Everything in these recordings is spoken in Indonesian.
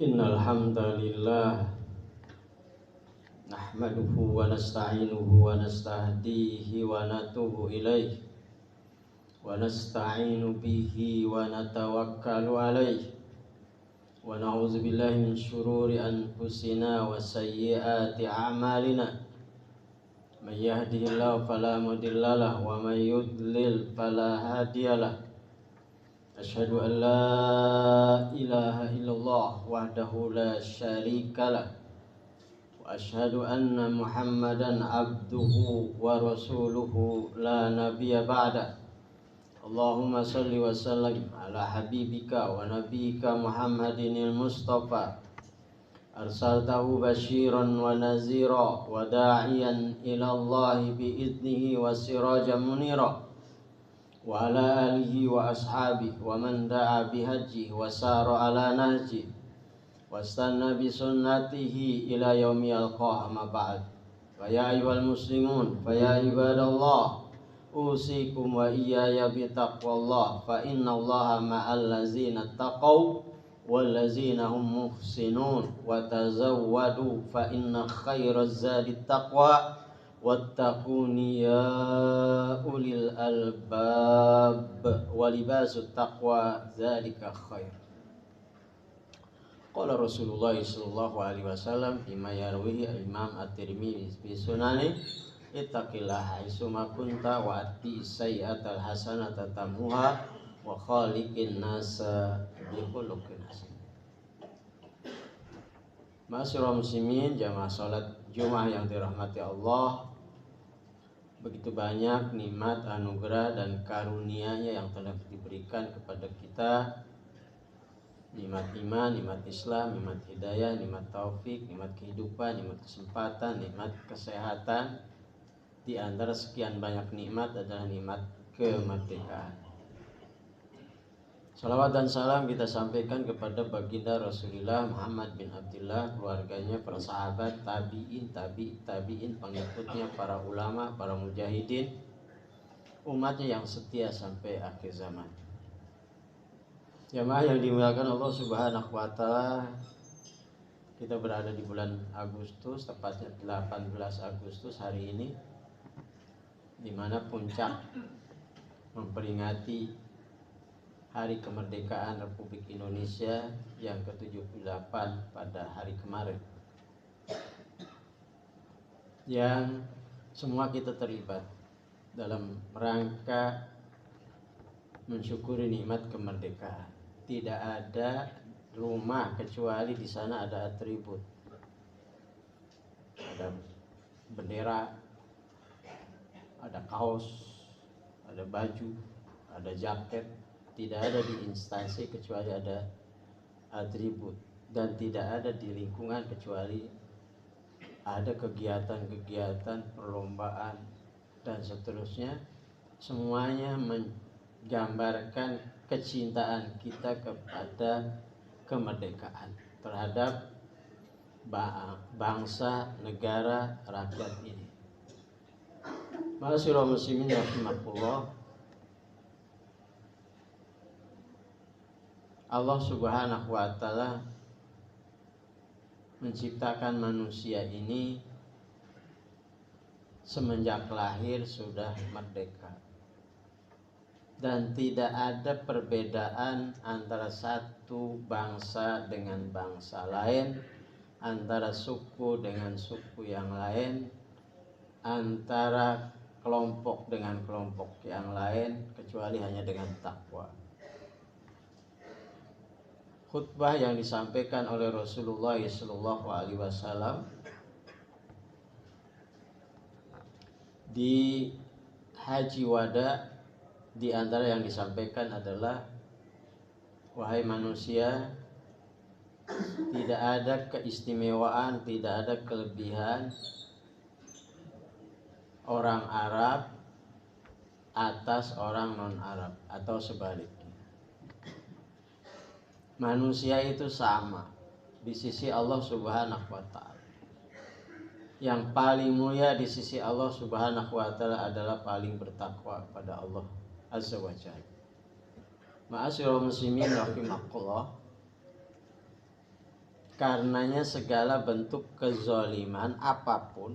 Innal hamdalillah nahmaduhu wa nasta'inuhu wa nastahdihi wa natubu ilaih wa nasta'inu bihi wa natawakkalu alaih wa na'udzu billahi min syururi anfusina wa sayyiati a'malina may yahdihillahu fala mudhillalah wa may yudlil fala hadiyalah. Asyhadu an la ilaha illallah wahdahu la syarikalah wa asyhadu anna Muhammadan abduhu wa rasuluhu la nabiyya ba'da. Allahumma salli wa sallim ala habibika wa nabiyyika Muhammadinil Mustafa arsaltahu basyiran wa nazira wa da'iyan ila Allah bi'idnihi wa sirajan munira wa ala alihi wa ashabihi wa man da'a bihajji wa sara ala nahji wa istanna bi sunnatihi ila yaumi yalqah. Amma ba'd. Fa ya ayyuhal muslimun fa ya ibadallah usikum wa iyaya bi taqwallah fa innallaha ma'al ladzina taqaw wal ladzina hum muhsinun wa tazawwadu fa inna khairaz zadi taqwa wattaquni ya ulil albab wa libasut taqwa dzalika khair. Qala Rasulullah sallallahu alaihi wasallam bima yarwihi Imam At-Tirmidzi fi sunani ittaqillaha haitsuma kunta wa atti sayyi'atal hasanata tamhuha wa khaliqin nasa bi khuluqin hasan. Ma'asyiral muslimin, jamaah salat Jumat yang dirahmati Allah, begitu banyak nikmat, anugerah dan karunia-Nya yang telah diberikan kepada kita. Nikmat iman, nikmat Islam, nikmat hidayah, nikmat taufik, nikmat kehidupan, nikmat kesempatan, nikmat kesehatan. Di antara sekian banyak nikmat adalah nikmat kemerdekaan. Salawat dan salam kita sampaikan kepada baginda Rasulullah Muhammad bin Abdullah, keluarganya, para sahabat, tabi'in, tabi'in, pengikutnya, para ulama, para mujahidin, umatnya yang setia sampai akhir zaman. Jamaah yang dimuliakan Allah Subhanahu wa Ta'ala, kita berada di bulan Agustus, tepatnya 18 Agustus hari ini, di mana puncak memperingati Hari Kemerdekaan Republik Indonesia yang ke-78 pada hari kemarin, yang semua kita terlibat dalam rangka mensyukuri nikmat kemerdekaan. Tidak ada rumah kecuali di sana ada atribut, ada bendera, ada kaos, ada baju, ada jaket. Tidak ada di instansi kecuali ada atribut, dan tidak ada di lingkungan kecuali ada kegiatan-kegiatan, perlombaan dan seterusnya. Semuanya menggambarkan kecintaan kita kepada kemerdekaan, terhadap bangsa, negara, rakyat ini. Ma'asyiral muslimin rahimakumullah, Allah Subhanahu wa Ta'ala menciptakan manusia ini semenjak lahir sudah merdeka, dan tidak ada perbedaan antara satu bangsa dengan bangsa lain, antara suku dengan suku yang lain, antara kelompok dengan kelompok yang lain, kecuali hanya dengan takwa. Khutbah yang disampaikan oleh Rasulullah SAW di Haji Wada, di antara yang disampaikan adalah, wahai manusia, tidak ada keistimewaan, tidak ada kelebihan orang Arab atas orang non-Arab atau sebaliknya. Manusia itu sama di sisi Allah Subhanahu wa Ta'ala. Yang paling mulia di sisi Allah Subhanahu wa Ta'ala adalah paling bertakwa kepada Allah Azza wa Jalla. Ma'asyiral muslimin rahimakumullah, Karenanya segala bentuk kezaliman apapun,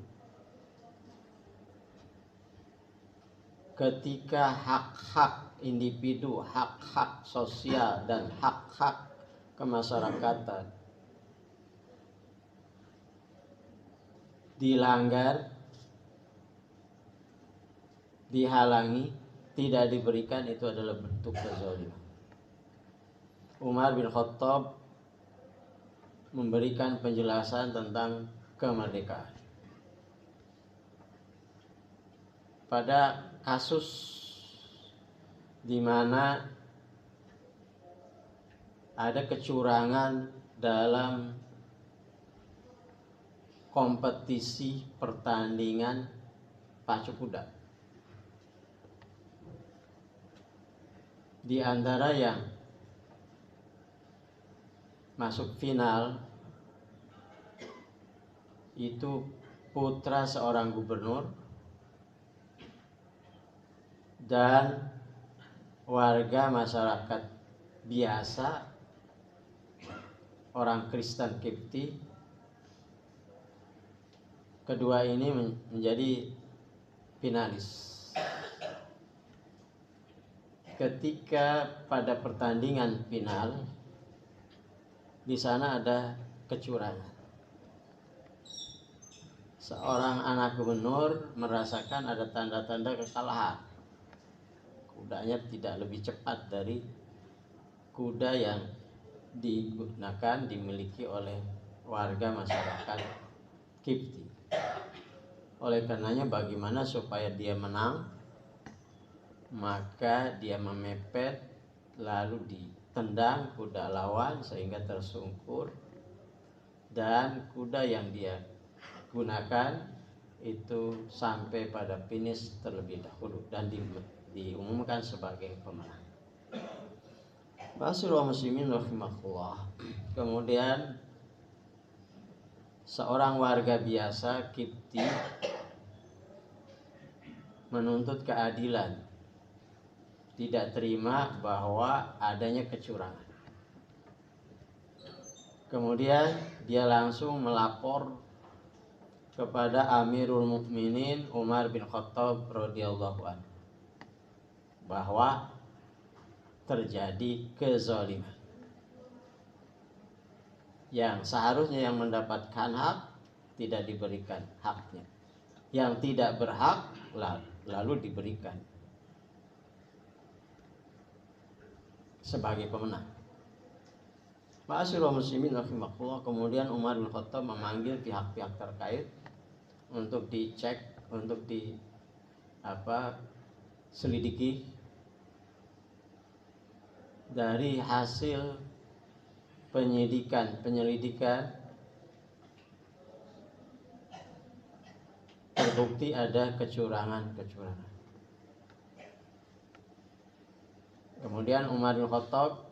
ketika hak-hak individu, hak-hak sosial dan hak-hak kemasyarakatan dilanggar, dihalangi, tidak diberikan, itu adalah bentuk kezaliman. Umar bin Khattab memberikan penjelasan tentang kemerdekaan. Pada kasus di mana ada kecurangan dalam kompetisi pertandingan pacu kuda, di antara yang masuk final itu putra seorang gubernur dan warga masyarakat biasa, orang Kristen Kipti. Kedua ini menjadi finalis. Ketika pada pertandingan final, di sana ada kecurangan. Seorang anak gubernur merasakan ada tanda-tanda kekalahan. Kudanya tidak lebih cepat dari kuda yang dimiliki oleh warga masyarakat Kipti. Oleh karenanya bagaimana supaya dia menang, maka dia memepet lalu ditendang kuda lawan sehingga tersungkur, dan kuda yang dia gunakan itu sampai pada finish terlebih dahulu dan diumumkan sebagai pemenang. Rasulullah muslimin rahimahullah. Kemudian seorang warga biasa Kipti menuntut keadilan, tidak terima bahwa adanya kecurangan. Kemudian dia langsung melapor kepada Amirul Mukminin Umar bin Khattab radhiyallahu anhu bahwa terjadi kezaliman, yang seharusnya yang mendapatkan hak tidak diberikan haknya, yang tidak berhak lalu diberikan sebagai pemenang. Ma'asyiral muslimin rahimakumullah. Kemudian Umar bin Khattab memanggil pihak-pihak terkait untuk dicek, untuk selidiki. Dari hasil penyelidikan terbukti ada kecurangan. Kemudian Umar bin Khattab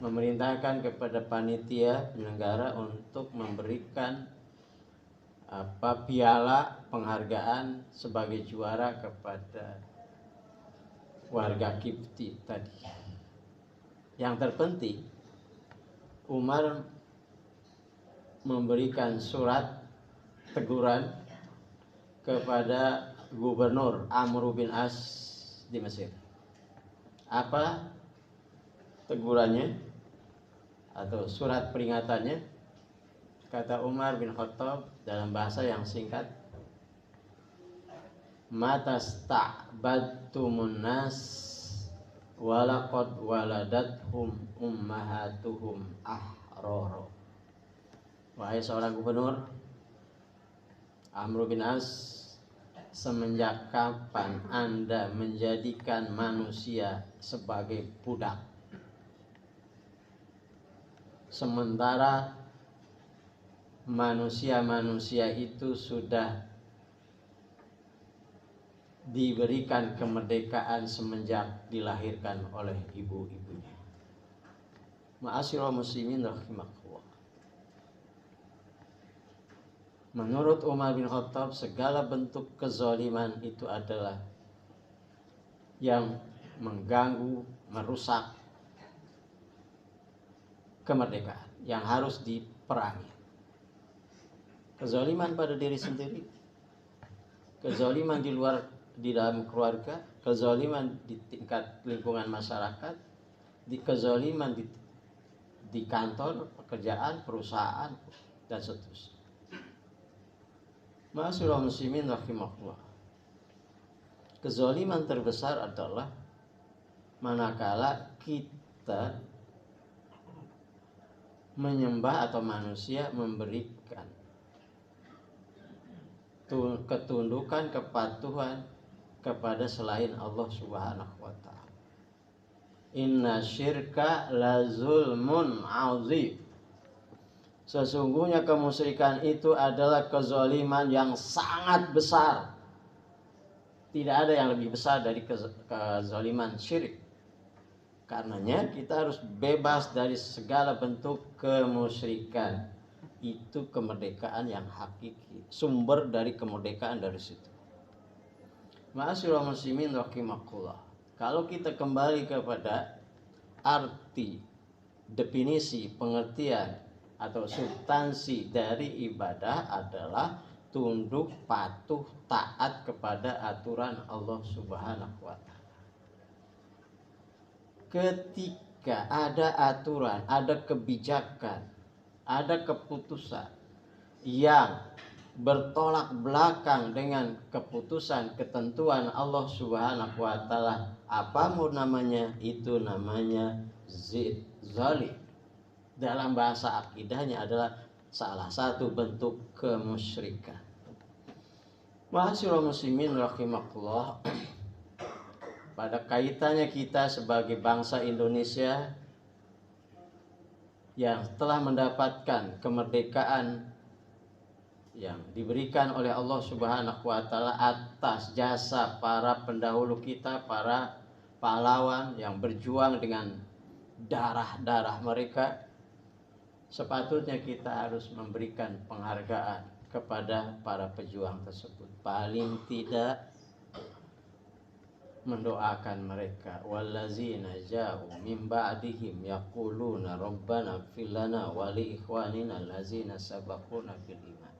memerintahkan kepada panitia penyelenggara untuk memberikan piala penghargaan sebagai juara kepada warga Kipti tadi. Yang terpenting, Umar memberikan surat teguran kepada Gubernur Amr bin As di Mesir. Apa tegurannya atau surat peringatannya? Kata Umar bin Khattab dalam bahasa yang singkat, matasta'badtumun nas walaqad waladathum ummahatuhum ahrara. Wahai seorang gubernur Amr bin As, semenjak kapan Anda menjadikan manusia sebagai budak, sementara manusia-manusia itu sudah diberikan kemerdekaan semenjak dilahirkan oleh ibu-ibunya. Ma'asyiral muslimin rahimakumullah. Menurut Umar bin Khattab, segala bentuk kezaliman itu adalah yang mengganggu, merusak kemerdekaan yang harus diperangi. Kezaliman pada diri sendiri, kezaliman di dalam keluarga, kezaliman di tingkat lingkungan masyarakat, kezaliman di kantor, pekerjaan, perusahaan, dan seterusnya. Ma'asyiral muslimin rahimakumullah. Kezaliman terbesar adalah manakala kita menyembah atau manusia memberikan ketundukan, kepatuhan kepada selain Allah Subhanahu wa ta'ala. Inna syirka la zulmun azim. Sesungguhnya kemusyrikan itu adalah kezaliman yang sangat besar. Tidak ada yang lebih besar dari kezaliman syirik. Karenanya kita harus bebas dari segala bentuk kemusyrikan. Itu kemerdekaan yang hakiki. Sumber dari kemerdekaan dari situ. Ma'asyiral muslimin rahimakumullah. Kalau kita kembali kepada arti, definisi, pengertian atau substansi dari ibadah adalah tunduk, patuh, taat kepada aturan Allah Subhanahu wa ta'ala. Ketika ada aturan, ada kebijakan, ada keputusan yang bertolak belakang dengan keputusan ketentuan Allah Subhanahu wa ta'ala, apapun namanya, itu namanya zalim. Dalam bahasa akidahnya adalah salah satu bentuk kemusyrikan. Ma'asyiral muslimin rahimakumullah. Pada kaitannya kita sebagai bangsa Indonesia yang telah mendapatkan kemerdekaan yang diberikan oleh Allah Subhanahu wa ta'ala atas jasa para pendahulu kita, para pahlawan yang berjuang dengan darah-darah mereka, sepatutnya kita harus memberikan penghargaan kepada para pejuang tersebut. Paling tidak mendoakan mereka, wallazina ja'u min ba'dihim yaquluna rabbana ighfir lana wa li ikhwanina allazina sabaquna bil iman.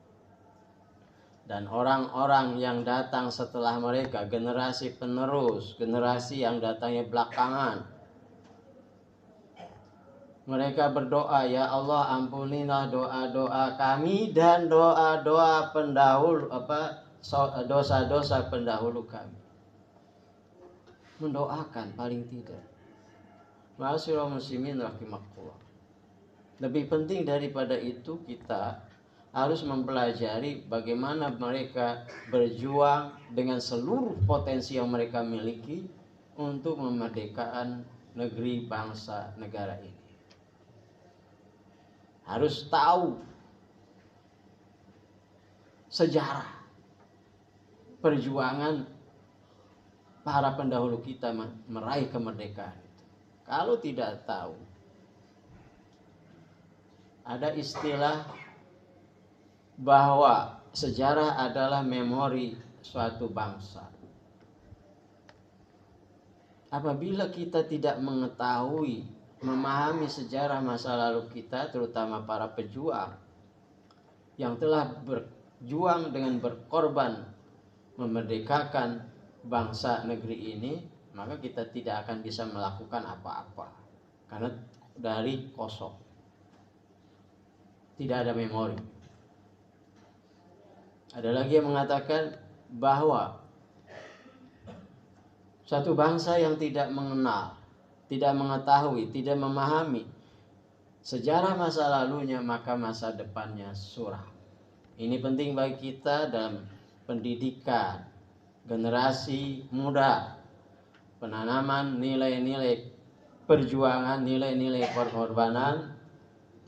Dan orang-orang yang datang setelah mereka, generasi penerus, generasi yang datangnya belakangan, mereka berdoa, ya Allah ampunilah doa-doa kami dan doa-doa pendahulu, dosa-dosa pendahulu kami. Mendoakan paling tidak. Ma'asyiral muslimin rahimakumullah. Lebih penting daripada itu, kita harus mempelajari bagaimana mereka berjuang dengan seluruh potensi yang mereka miliki untuk memerdekakan negeri, bangsa, negara ini. Harus tahu sejarah perjuangan para pendahulu kita meraih kemerdekaan itu. Kalau tidak tahu, ada istilah bahwa sejarah adalah memori suatu bangsa. Apabila kita tidak mengetahui, memahami sejarah masa lalu kita, terutama para pejuang yang telah berjuang dengan berkorban memerdekakan bangsa negeri ini, maka kita tidak akan bisa melakukan apa-apa karena dari kosong, tidak ada memori. Ada lagi yang mengatakan bahwa satu bangsa yang tidak mengenal, tidak mengetahui, tidak memahami sejarah masa lalunya, maka masa depannya suram. Ini penting bagi kita dalam pendidikan generasi muda, penanaman nilai-nilai perjuangan, nilai-nilai pengorbanan,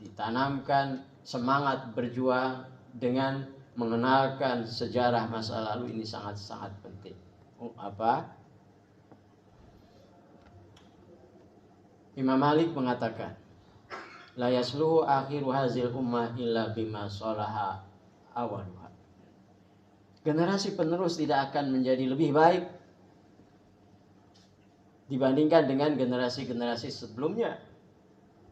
ditanamkan semangat berjuang dengan mengenalkan sejarah masa lalu. Ini sangat-sangat penting. Imam Malik mengatakan, la yasluhu akhiru hazil ummah illa bima salaha awaluha. Generasi penerus tidak akan menjadi lebih baik dibandingkan dengan generasi-generasi sebelumnya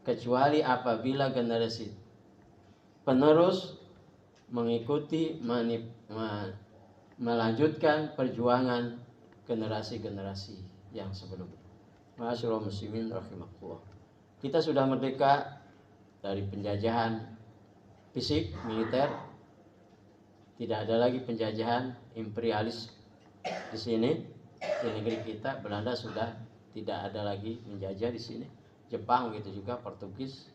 kecuali apabila generasi penerus mengikuti melanjutkan perjuangan generasi-generasi yang sebelumnya. Ma'asyiral muslimin rahimakumullah. Kita sudah merdeka dari penjajahan fisik, militer. Tidak ada lagi penjajahan imperialis di sini. Di negeri kita, Belanda sudah tidak ada lagi menjajah di sini. Jepang gitu juga, Portugis.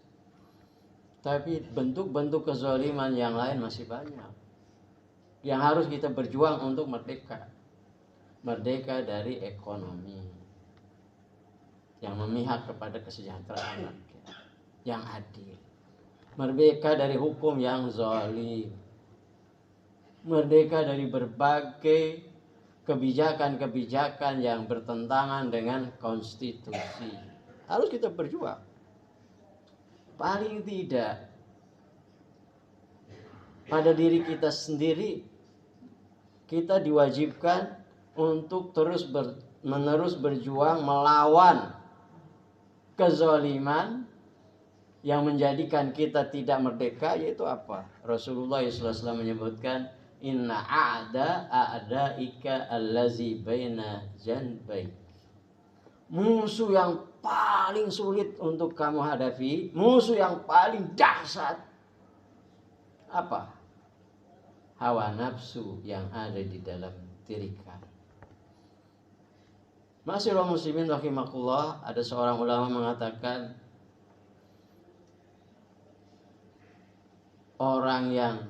Tapi bentuk-bentuk kezaliman yang lain masih banyak. Yang harus kita berjuang untuk merdeka. Merdeka dari ekonomi yang memihak kepada kesejahteraan rakyat yang adil. Merdeka dari hukum yang zalim. Merdeka dari berbagai kebijakan-kebijakan yang bertentangan dengan konstitusi. Harus kita berjuang. Paling tidak pada diri kita sendiri kita diwajibkan untuk terus-menerus berjuang melawan kezaliman yang menjadikan kita tidak merdeka, yaitu apa? Rasulullah SAW menyebutkan inna a'da'ika allazi baina janbaik. Musuh yang paling sulit untuk kamu hadapi, musuh yang paling dahsyat apa? Hawa nafsu yang ada di dalam diri kamu. Ma'asyiral muslimin rahimakumullah, ada seorang ulama mengatakan orang yang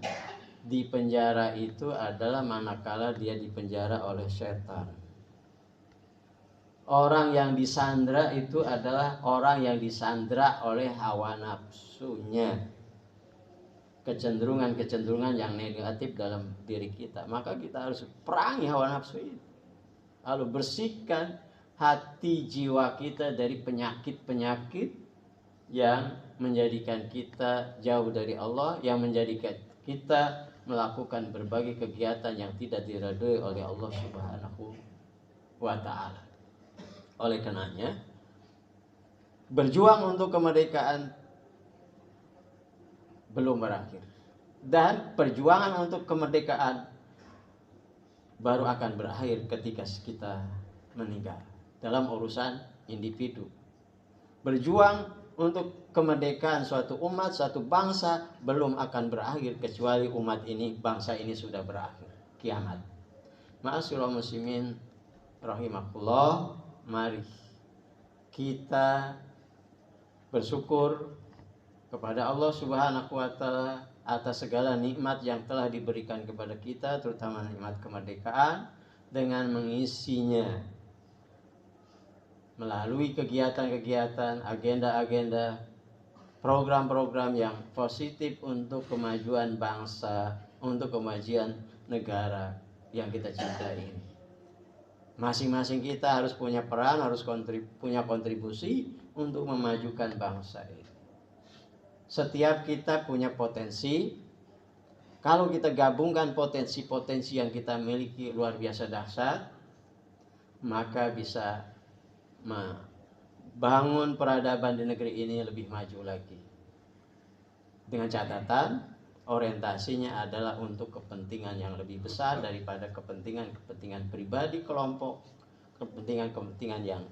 di penjara itu adalah manakala dia dipenjara oleh setan. Orang yang disandra itu adalah orang yang disandra oleh hawa nafsunya, kecenderungan-kecenderungan yang negatif dalam diri kita. Maka kita harus perangi hawa nafsu itu, lalu bersihkan hati jiwa kita dari penyakit-penyakit yang menjadikan kita jauh dari Allah, yang menjadikan kita melakukan berbagai kegiatan yang tidak diridhoi oleh Allah Subhanahu wa ta'ala. Oleh karenanya, berjuang untuk kemerdekaan belum berakhir, dan perjuangan untuk kemerdekaan baru akan berakhir ketika kita meninggal. Dalam urusan individu, berjuang untuk kemerdekaan suatu umat, suatu bangsa belum akan berakhir kecuali umat ini, bangsa ini sudah berakhir, kiamat. Ma'asyiral muslimin rahimakumullah, mari kita bersyukur kepada Allah Subhanahu wa ta'ala atas segala nikmat yang telah diberikan kepada kita, terutama nikmat kemerdekaan, dengan mengisinya melalui kegiatan-kegiatan, agenda-agenda, program-program yang positif untuk kemajuan bangsa, untuk kemajuan negara yang kita cintai ini. Masing-masing kita harus punya peran, harus punya kontribusi untuk memajukan bangsa ini. Setiap kita punya potensi. Kalau kita gabungkan potensi-potensi yang kita miliki luar biasa dahsyat, maka bisa membangun peradaban di negeri ini lebih maju lagi. Dengan catatan, orientasinya adalah untuk kepentingan yang lebih besar daripada kepentingan pribadi kelompok, kepentingan yang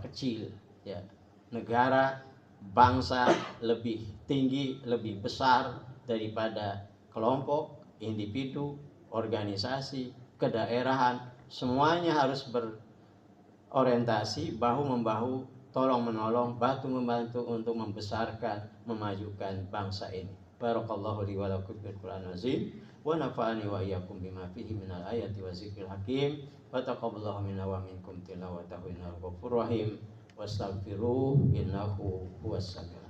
kecil, ya. Negara, bangsa lebih tinggi, lebih besar daripada kelompok, individu, organisasi, kedaerahan. Semuanya harus berorientasi bahu-membahu, tolong-menolong, bantu-membantu untuk membesarkan, memajukan bangsa ini. Barakallahu li wa lakum bil Qur'anil azim wa nafa'ani wa iyyakum bima fihi minal ayati wa zikril hakim wa taqabbalallahu minna wa minkum tilawatahu innal ghafurur rahim wastaghfiruhu innahu huwas samiul